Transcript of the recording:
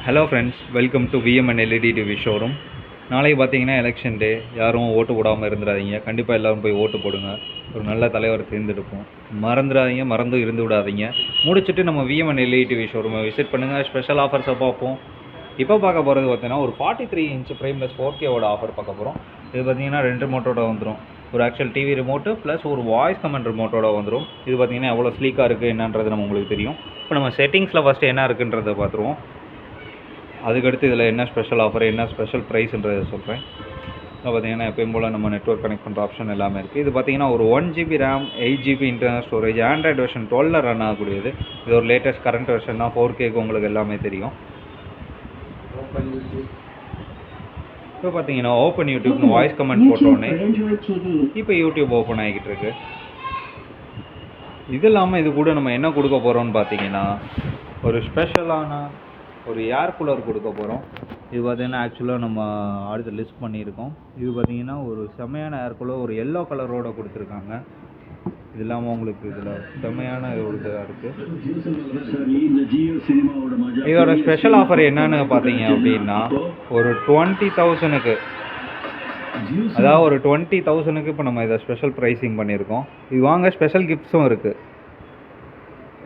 Hello friends, welcome to VMN LED TV showroom. நாளைக்கு பார்த்தீங்கன்னா election டே. யாரும் ஓட்டு போடாமல் இருந்துடாதீங்க. கண்டிப்பாக எல்லோரும் போய் ஓட்டு போடுங்க. ஒரு நல்ல தலைவரை தேர்ந்தெடுப்போம். மறந்துடாதீங்க, மறந்து இருந்து விடாதீங்க. முடிச்சுட்டு நம்ம விஎம்என் எல்இடி டிவி ஷோரூமை விசிட் பண்ணுங்கள். ஸ்பெஷல் ஆஃபர்ஸை பார்ப்போம். இப்போ பார்க்க போகிறது பார்த்தீங்கன்னா ஒரு 43 இன்ச் ஃப்ரேம்லெஸ் 4Kவோட ஆஃபர் பார்க்க போகிறோம். இது பார்த்தீங்கன்னா 2 ரிமோட்டோட வந்துடும். ஒரு ஆக்சுவல் டிவி ரிமோட்டு ப்ளஸ் ஒரு வாய்ஸ் கமெண்ட் ரிமோட்டோட வந்துடும். இது பார்த்தீங்கன்னா எவ்வளோ ஸ்லீக்காக இருக்குது என்னன்றது நம்ம உங்களுக்கு தெரியும். இப்போ நம்ம செட்டிங்ஸில் ஃபஸ்ட்டு என்ன இருக்குன்றதை பார்த்துருவோம். அதுக்கடுத்து இதில் என்ன ஸ்பெஷல் ஆஃபர், என்ன ஸ்பெஷல் ப்ரைஸ்ன்றதை சொல்கிறேன். இப்போ பார்த்தீங்கன்னா எப்பயும் போல் நம்ம நெட்வொர்க் கனெக்ட் பண்ணுற ஆப்ஷன் எல்லாமே இருக்குது. இது பார்த்தீங்கன்னா ஒரு 1GB RAM, 8GB internal storage, Android version 12 run ஆகக்கூடியது. இது ஒரு லேட்டஸ்ட் கரண்ட் வெர்ஷன் தான். 4Kக்கு உங்களுக்கு எல்லாமே தெரியும். இப்போ பார்த்தீங்கன்னா ஓப்பன் யூடியூப்னு வாய்ஸ் கமெண்ட் போட்டோன்னே இப்போ யூடியூப் ஓப்பன் ஆகிக்கிட்டு இருக்கு. இது இல்லாமல் இது கூட நம்ம என்ன கொடுக்க போகிறோம்னு பார்த்தீங்கன்னா ஒரு ஸ்பெஷலான ஒரு ஏர் கூலர் கொடுக்க போகிறோம். இது பார்த்திங்கன்னா ஆக்சுவலாக நம்ம அடுத்து லிஸ்ட் பண்ணியிருக்கோம். இது பார்த்திங்கன்னா ஒரு செம்மையான ஏர் கூலர், ஒரு எல்லோ கலரோடு கொடுத்துருக்காங்க. இது இல்லாமல் உங்களுக்கு இதில் செம்மையான ஒரு இதாக இருக்குது. இதோட ஸ்பெஷல் ஆஃபர் என்னன்னு பார்த்தீங்க அப்படின்னா ஒரு 20,000க்கு, அதாவது ஒரு 20,000க்கு இப்போ நம்ம இதை ஸ்பெஷல் ப்ரைஸிங் பண்ணியிருக்கோம். இது வாங்க ஸ்பெஷல் கிஃப்ட்ஸும் இருக்குது.